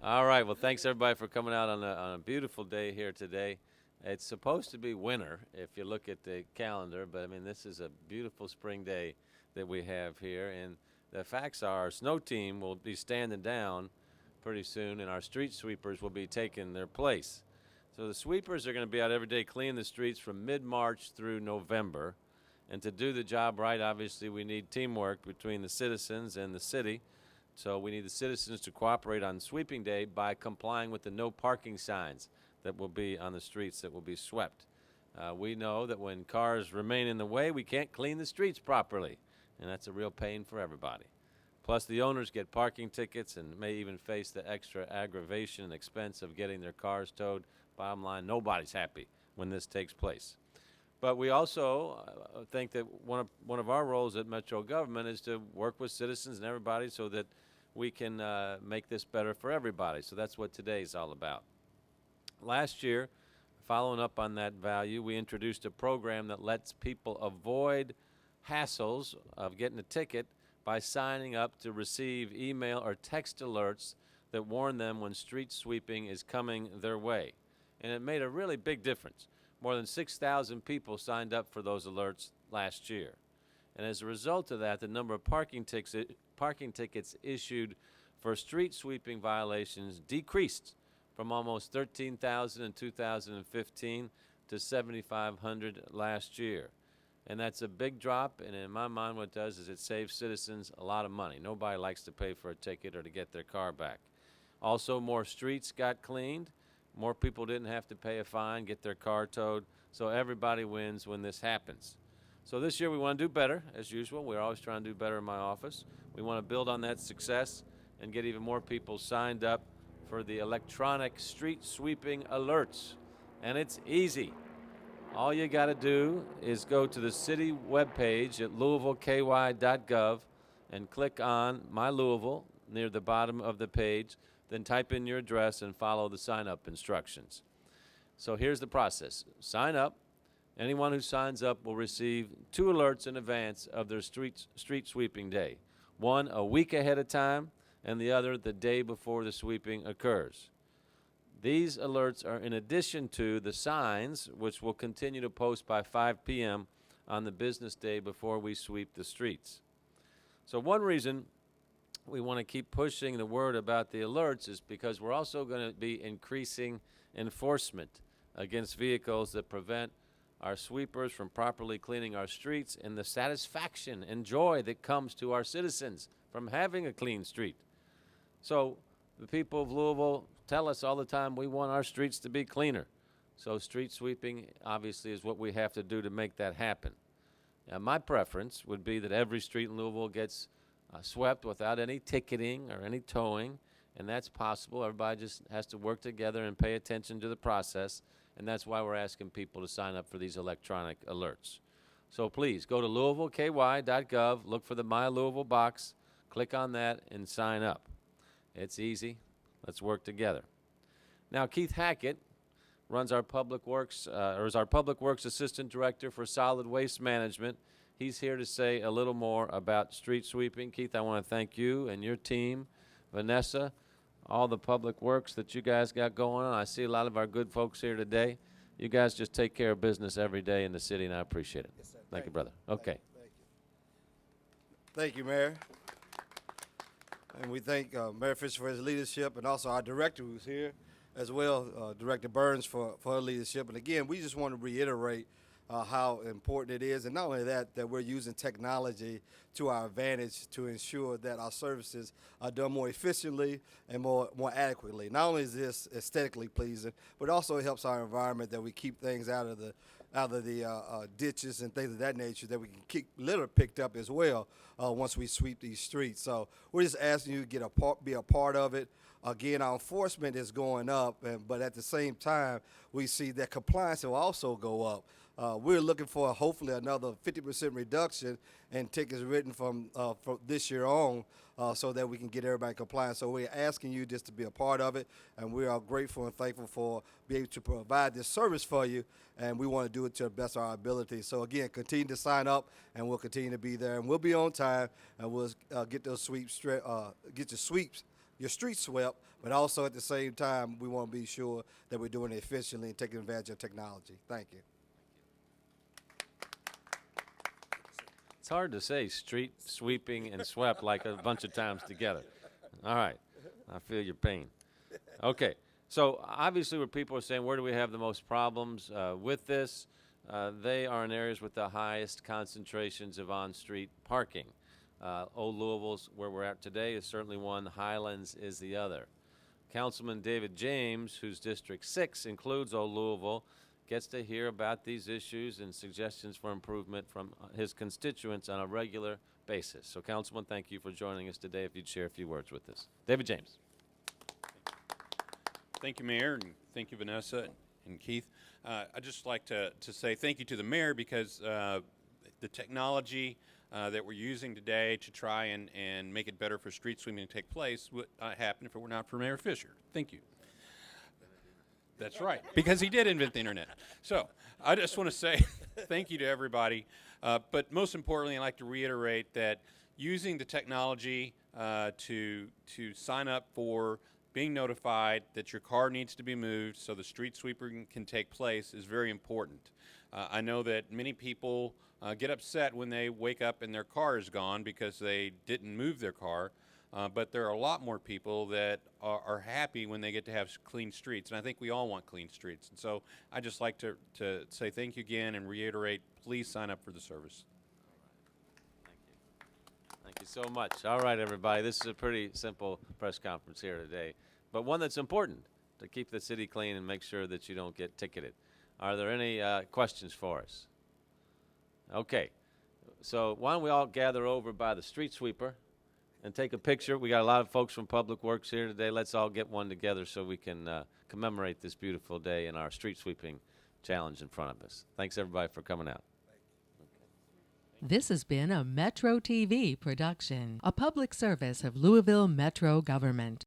All right. Well, thanks everybody for coming out on a beautiful day here today. It's supposed to be winter if you look at the calendar, but I mean, this is a beautiful spring day that we have here. And the facts are our snow team will be standing down pretty soon, and our street sweepers will be taking their place. So the sweepers are going to be out every day cleaning the streets from mid-March through November. And to do the job right, obviously, we need teamwork between the citizens and the city. So we need the citizens to cooperate on sweeping day by complying with the no parking signs that will be on the streets that will be swept. We know that when cars remain in the way, we can't clean the streets properly, and that's a real pain for everybody. Plus, the owners get parking tickets and may even face the extra aggravation and expense of getting their cars towed. Bottom line, nobody's happy when this takes place. But we also think that one of our roles at Metro government is to work with citizens and everybody so that we can make this better for everybody. So that's what today's all about. Last year, following up on that value, we introduced a program that lets people avoid hassles of getting a ticket by signing up to receive email or text alerts that warn them when street sweeping is coming their way. And it made a really big difference. More than 6,000 people signed up for those alerts last year. And as a result of that, the number of parking tickets issued for street sweeping violations decreased from almost 13,000 in 2015 to 7,500 last year. And that's a big drop, and in my mind what it does is it saves citizens a lot of money. Nobody likes to pay for a ticket or to get their car back. Also, more streets got cleaned. More people didn't have to pay a fine, get their car towed, so everybody wins when this happens. So this year we want to do better, as usual. We're always trying to do better in my office. We want to build on that success and get even more people signed up for the electronic street sweeping alerts. And it's easy. All you got to do is go to the city webpage at louisvilleky.gov and click on My Louisville near the bottom of the page. Then type in your address and follow the sign-up instructions. So here's the process. Sign up. Anyone who signs up will receive 2 alerts in advance of their street sweeping day. One a week ahead of time, and the other the day before the sweeping occurs. These alerts are in addition to the signs, which will continue to post by 5 p.m. on the business day before we sweep the streets. So one reason we want to keep pushing the word about the alerts is because we're also going to be increasing enforcement against vehicles that prevent our sweepers from properly cleaning our streets and the satisfaction and joy that comes to our citizens from having a clean street. So the people of Louisville tell us all the time we want our streets to be cleaner. So street sweeping obviously is what we have to do to make that happen. Now, my preference would be that every street in Louisville gets swept without any ticketing or any towing, and that's possible. Everybody just has to work together and pay attention to the process, and that's why we're asking people to sign up for these electronic alerts. So please go to louisvilleky.gov, look for the My Louisville box, click on that, and sign up. It's easy. Let's work together. Now, Keith Hackett runs our Public Works, or is our Public Works Assistant Director for Solid Waste Management. He's here to say a little more about street sweeping. Keith, I want to thank you and your team, Vanessa, all the public works that you guys got going on. I see a lot of our good folks here today. You guys just take care of business every day in the city, and I appreciate it. Yes, sir. Thank you, brother. Okay. Thank you, Mayor. And we thank Mayor Fisher for his leadership, and also our director who's here as well, Director Burns, for her leadership. And again, we just want to reiterate how important it is, and not only that, that we're using technology to our advantage to ensure that our services are done more efficiently and more adequately. Not only is this aesthetically pleasing, but also it helps our environment, that we keep things out of the ditches and things of that nature, that we can keep litter picked up as well once we sweep these streets. So we're just asking you to be a part of it. Again, our enforcement is going up, but at the same time, we see that compliance will also go up. We're looking for hopefully another 50% reduction in tickets written from this year on, so that we can get everybody compliant. So we're asking you just to be a part of it, and we are grateful and thankful for being able to provide this service for you, and we want to do it to the best of our ability. So again, continue to sign up, and we'll continue to be there, and we'll be on time, and we'll get those get your sweeps your streets swept, but also at the same time, we want to be sure that we're doing it efficiently and taking advantage of technology. Thank you. It's hard to say street sweeping and swept like a bunch of times together. All right. I feel your pain. Okay. So obviously where people are saying, where do we have the most problems with this? They are in areas with the highest concentrations of on-street parking. Old Louisville's, where we're at today, is certainly one. Highlands is the other. Councilman David James, whose District 6 includes Old Louisville, gets to hear about these issues and suggestions for improvement from his constituents on a regular basis. So, Councilman, thank you for joining us today. If you'd share a few words with us. David James. Thank you, Mayor, and thank you, Vanessa and Keith. I'd just like to say thank you to the Mayor because the technology that we're using today to try and make it better for street sweeping to take place would not happen if it were not for Mayor Fisher. Thank you. That's right, because he did invent the internet. So I just want to say thank you to everybody. But most importantly, I'd like to reiterate that using the technology to sign up for being notified that your car needs to be moved so the street sweeper can take place is very important. I know that many people get upset when they wake up and their car is gone because they didn't move their car. But there are a lot more people that are happy when they get to have clean streets, and I think we all want clean streets. And so I'd just like to say thank you again and reiterate, please sign up for the service. Thank you so much. All right, everybody, this is a pretty simple press conference here today, but one that's important to keep the city clean and make sure that you don't get ticketed. Are there any questions for us? Okay, so why don't we all gather over by the street sweeper and take a picture. We got a lot of folks from Public Works here today. Let's all get one together so we can commemorate this beautiful day and our street sweeping challenge in front of us. Thanks, everybody, for coming out. This has been a Metro TV production, a public service of Louisville Metro Government.